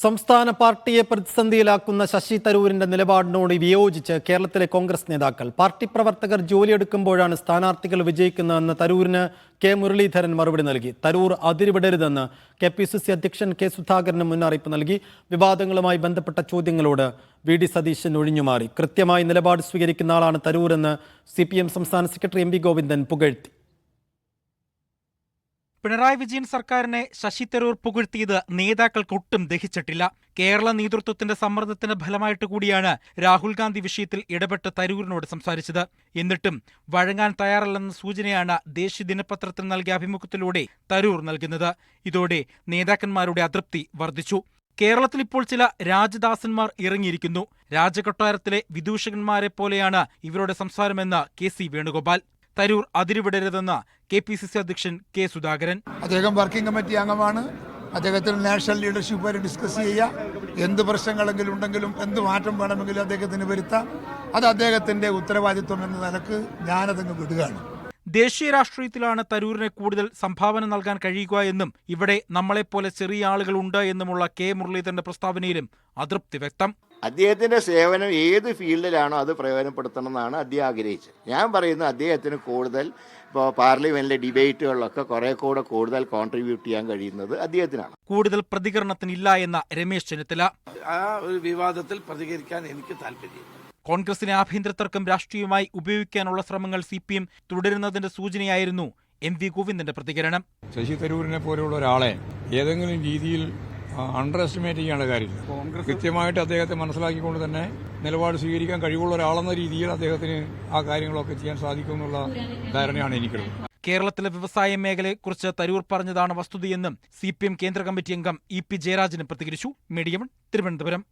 സംസ്ഥാന പാർട്ടിയെ പ്രതിസന്ധിയിലാക്കുന്ന ശശി തരൂരിന്റെ നിലപാടിനോട് വിയോജിച്ച് കേരളത്തിലെ കോൺഗ്രസ് നേതാക്കൾ പാർട്ടി പ്രവർത്തകർ ജോലിയെടുക്കുമ്പോഴാണ് സ്ഥാനാർത്ഥികൾ വിജയിക്കുന്നതെന്ന് തരൂരിന് കെ മുരളീധരൻ മറുപടി നൽകി. തരൂർ അതിരുവിടരുതെന്ന് KPCC അധ്യക്ഷൻ കെ സുധാകരന് മുന്നറിയിപ്പ് നൽകി. വിവാദങ്ങളുമായി ബന്ധപ്പെട്ട ചോദ്യങ്ങളോട് VD സതീശൻ ഒഴിഞ്ഞുമാറി. കൃത്യമായി നിലപാട് സ്വീകരിക്കുന്ന ആളാണ് തരൂരെന്ന് CPM സംസ്ഥാന സെക്രട്ടറി MV ഗോവിന്ദൻ പുകഴ്ത്തി. പിണറായി വിജയൻ സർക്കാരിനെ ശശി തരൂർ പുകഴ്ത്തിയത് നേതാക്കൾക്ക് ഒട്ടും ദഹിച്ചിട്ടില്ല. കേരള നേതൃത്വത്തിന്റെ സമ്മർദ്ദത്തിന് ഫലമായിട്ട് കൂടിയാണ് രാഹുൽ ഗാന്ധി വിഷയത്തിൽ ഇടപെട്ട് തരൂരിനോട് സംസാരിച്ചത്. എന്നിട്ടും വഴങ്ങാൻ തയ്യാറല്ലെന്ന സൂചനയാണ് ദേശീയ ദിനപത്രത്തിന് നൽകിയ അഭിമുഖത്തിലൂടെ തരൂർ നൽകുന്നത്. ഇതോടെ നേതാക്കന്മാരുടെ അതൃപ്തി വർദ്ധിച്ചു. കേരളത്തിൽ ഇപ്പോൾ ചില രാജദാസന്മാർ ഇറങ്ങിയിരിക്കുന്നു. രാജകൊട്ടാരത്തിലെ വിദൂഷകന്മാരെ പോലെയാണ് ഇവരുടെ സംസാരമെന്ന് KC വേണുഗോപാൽ. തരൂർ അതിരുവിടരുതെന്ന് KPCC അധ്യക്ഷൻ കെ സുധാകരൻ. അദ്ദേഹം വർക്കിംഗ് കമ്മിറ്റി അംഗമാണ്. അദ്ദേഹത്തിന് നാഷണൽ ലീഡർഷിപ്പുമായി ഡിസ്കസ് ചെയ്യുക, എന്ത് പ്രശ്നങ്ങളെങ്കിലും ഉണ്ടെങ്കിലും എന്ത് മാറ്റം വേണമെങ്കിലും അദ്ദേഹത്തിന് വരുത്താം. അത് അദ്ദേഹത്തിന്റെ ഉത്തരവാദിത്വം എന്ന നിലക്ക് ഞാനതങ്ങ് വിടുകയാണ്. ദേശീയ രാഷ്ട്രീയത്തിലാണ് തരൂരിനെ കൂടുതൽ സംഭാവന നൽകാൻ കഴിയുക എന്നും ഇവിടെ നമ്മളെപ്പോലെ ചെറിയ ആളുകൾ ഉണ്ട് എന്നുമുള്ള കെ മുരളീധരന്റെ പ്രസ്താവനയിലും അതൃപ്തി വ്യക്തം. അദ്ദേഹത്തിന്റെ സേവനം ഏത് ഫീൽഡിലാണോ അത് പ്രയോജനപ്പെടുത്തണം എന്നാണ് അദ്ദേഹം ആഗ്രഹിച്ചത്. ഞാൻ പറയുന്നത് അദ്ദേഹത്തിന് കൂടുതൽ ഇപ്പോൾ പാർലമെന്റിലെ ഡിബേറ്റുകളിലൊക്കെ കുറെ കൂടെ കൂടുതൽ കോൺട്രിബ്യൂട്ട് ചെയ്യാൻ കഴിയുന്നത് അദ്ദേഹത്തിനാണ്. കൂടുതൽ പ്രതികരണത്തിനില്ല എന്ന രമേശ് ചെന്നിത്തല. ആ ഒരു വിവാദത്തിൽ പ്രതികരിക്കാൻ എനിക്ക് താല്പര്യമില്ല. കോൺഗ്രസിനെ ആഭ്യന്തര തർക്കം രാഷ്ട്രീയമായി ഉപയോഗിക്കാനുള്ള ശ്രമങ്ങൾ CPM തുടരുന്നതിന്റെ സൂചനയായിരുന്നു MV ഗോവിന്ദന്റെ പ്രതികരണം. ശശി തരൂരിനെ പോലെയുള്ള ഒരാളെ ഏതെങ്കിലും രീതിയിൽ അണ്ടർ എസ്റ്റിമേറ്റ് ചെയ്യേണ്ട കാര്യമില്ല. കൃത്യമായിട്ട് അദ്ദേഹത്തെ മനസ്സിലാക്കിക്കൊണ്ട് തന്നെ നിലപാട് സ്വീകരിക്കാൻ കഴിവുള്ള ഒരാളെന്ന രീതിയിൽ അദ്ദേഹത്തിന് ആ കാര്യങ്ങളൊക്കെ ചെയ്യാൻ സാധിക്കുമെന്നുള്ള ധാരണയാണ് എനിക്കുള്ളത്. കേരളത്തിലെ വ്യവസായ മേഖലയെക്കുറിച്ച് തരൂർ പറഞ്ഞതാണ് വസ്തുതയെന്നും CPM കേന്ദ്ര കമ്മിറ്റി അംഗം EP ജയരാജന് പ്രതികരിച്ചു. മീഡിയ 1 തിരുവനന്തപുരം.